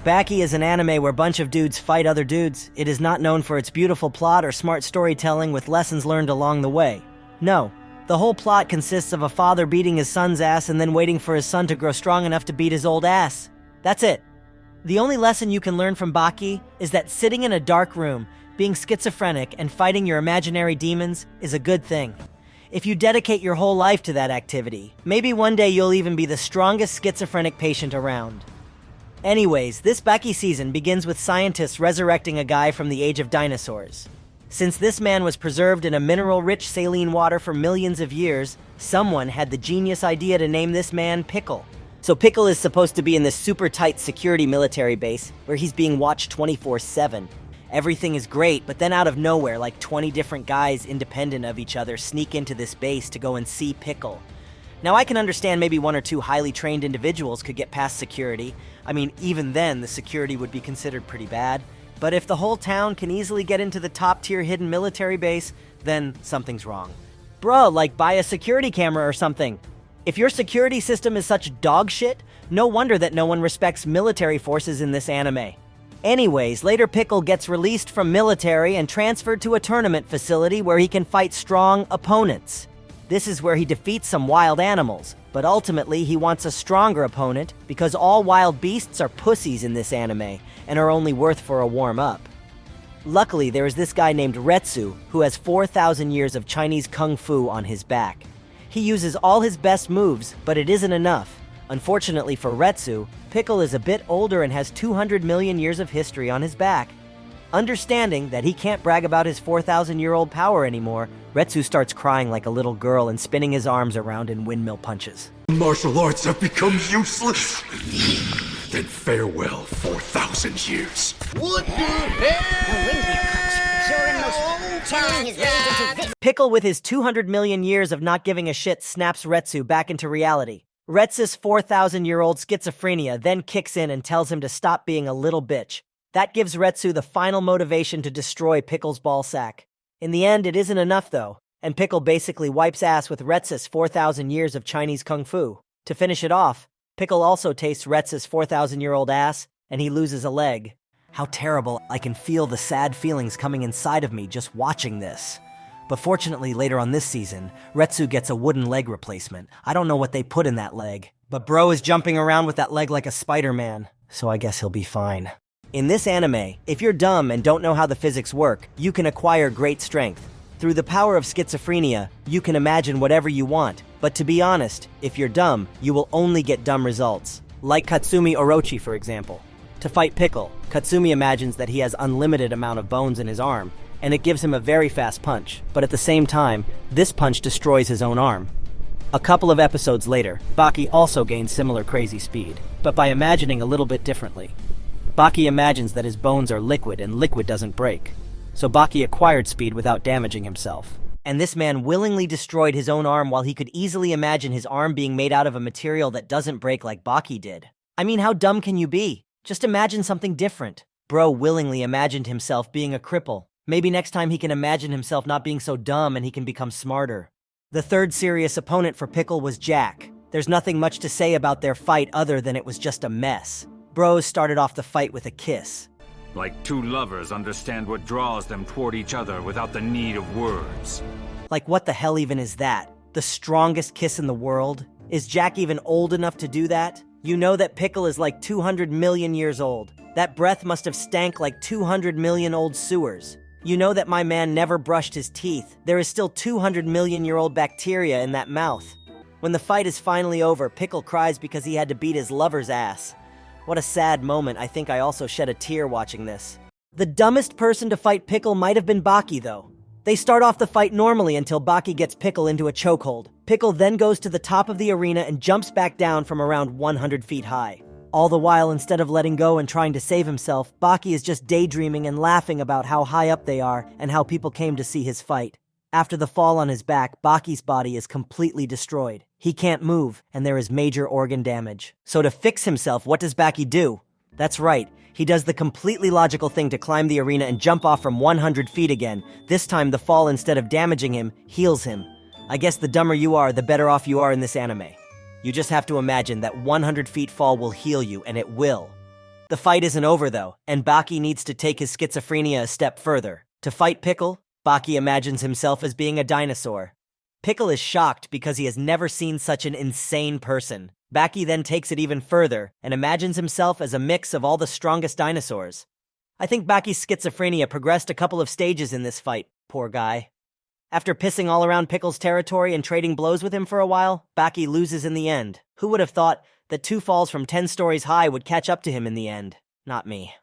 Baki is an anime where a bunch of dudes fight other dudes. It is not known for its beautiful plot or smart storytelling with lessons learned along the way. No, the whole plot consists of a father beating his son's ass and then waiting for his son to grow strong enough to beat his old ass. That's it. The only lesson you can learn from Baki is that sitting in a dark room, being schizophrenic, and fighting your imaginary demons is a good thing. If you dedicate your whole life to that activity, maybe one day you'll even be the strongest schizophrenic patient around. Anyways, this Baki season begins with scientists resurrecting a guy from the age of dinosaurs. Since this man was preserved in a mineral-rich saline water for millions of years, someone had the genius idea to name this man Pickle. So Pickle is supposed to be in this super tight security military base where he's being watched 24/7. Everything is great, but then out of nowhere, like 20 different guys independent of each other sneak into this base to go and see Pickle. Now I can understand maybe one or two highly trained individuals could get past security. I mean, even then, the security would be considered pretty bad. But if the whole town can easily get into the top-tier hidden military base, then something's wrong. Bruh, like buy a security camera or something. If your security system is such dog shit, no wonder that no one respects military forces in this anime. Anyways, later Pickle gets released from military and transferred to a tournament facility where he can fight strong opponents. This is where he defeats some wild animals, but ultimately he wants a stronger opponent because all wild beasts are pussies in this anime and are only worth for a warm-up. Luckily, there is this guy named Retsu who has 4,000 years of Chinese kung fu on his back. He uses all his best moves, but it isn't enough. Unfortunately for Retsu, Pickle is a bit older and has 200 million years of history on his back. Understanding that he can't brag about his 4,000-year-old power anymore, Retsu starts crying like a little girl and spinning his arms around in windmill punches. Martial arts have become useless. Then farewell, 4,000 years. What the hell? Pickle, with his 200 million years of not giving a shit, snaps Retsu back into reality. Retsu's 4,000-year-old schizophrenia then kicks in and tells him to stop being a little bitch. That gives Retsu the final motivation to destroy Pickle's ballsack. In the end, it isn't enough though, and Pickle basically wipes ass with Retsu's 4,000 years of Chinese kung fu. To finish it off, Pickle also tastes Retsu's 4,000-year-old ass, and he loses a leg. How terrible. I can feel the sad feelings coming inside of me just watching this. But fortunately, later on this season, Retsu gets a wooden leg replacement. I don't know what they put in that leg, but bro is jumping around with that leg like a Spider-Man, so I guess he'll be fine. In this anime, if you're dumb and don't know how the physics work, you can acquire great strength. Through the power of schizophrenia, you can imagine whatever you want. But to be honest, if you're dumb, you will only get dumb results. Like Katsumi Orochi, for example. To fight Pickle, Katsumi imagines that he has unlimited amount of bones in his arm, and it gives him a very fast punch. But at the same time, this punch destroys his own arm. A couple of episodes later, Baki also gains similar crazy speed, but by imagining a little bit differently. Baki imagines that his bones are liquid and liquid doesn't break. So Baki acquired speed without damaging himself. And this man willingly destroyed his own arm while he could easily imagine his arm being made out of a material that doesn't break like Baki did. I mean, how dumb can you be? Just imagine something different. Bro willingly imagined himself being a cripple. Maybe next time he can imagine himself not being so dumb and he can become smarter. The third serious opponent for Pickle was Jack. There's nothing much to say about their fight other than it was just a mess. Bros started off the fight with a kiss. Like two lovers understand what draws them toward each other without the need of words. Like, what the hell even is that? The strongest kiss in the world? Is Jack even old enough to do that? You know that Pickle is like 200 million years old. That breath must have stank like 200 million old sewers. You know that my man never brushed his teeth. There is still 200 million-year-old bacteria in that mouth. When the fight is finally over, Pickle cries because he had to beat his lover's ass. What a sad moment. I think I also shed a tear watching this. The dumbest person to fight Pickle might have been Baki, though. They start off the fight normally until Baki gets Pickle into a chokehold. Pickle then goes to the top of the arena and jumps back down from around 100 feet high. All the while, instead of letting go and trying to save himself, Baki is just daydreaming and laughing about how high up they are and how people came to see his fight. After the fall on his back, Baki's body is completely destroyed. He can't move, and there is major organ damage. So to fix himself, what does Baki do? That's right, he does the completely logical thing to climb the arena and jump off from 100 feet again. This time, the fall, instead of damaging him, heals him. I guess the dumber you are, the better off you are in this anime. You just have to imagine that 100 feet fall will heal you, and it will. The fight isn't over though, and Baki needs to take his schizophrenia a step further. To fight Pickle, Baki imagines himself as being a dinosaur. Pickle is shocked because he has never seen such an insane person. Baki then takes it even further and imagines himself as a mix of all the strongest dinosaurs. I think Baki's schizophrenia progressed a couple of stages in this fight, poor guy. After pissing all around Pickle's territory and trading blows with him for a while, Baki loses in the end. Who would have thought that 2 falls from 10 stories high would catch up to him in the end? Not me.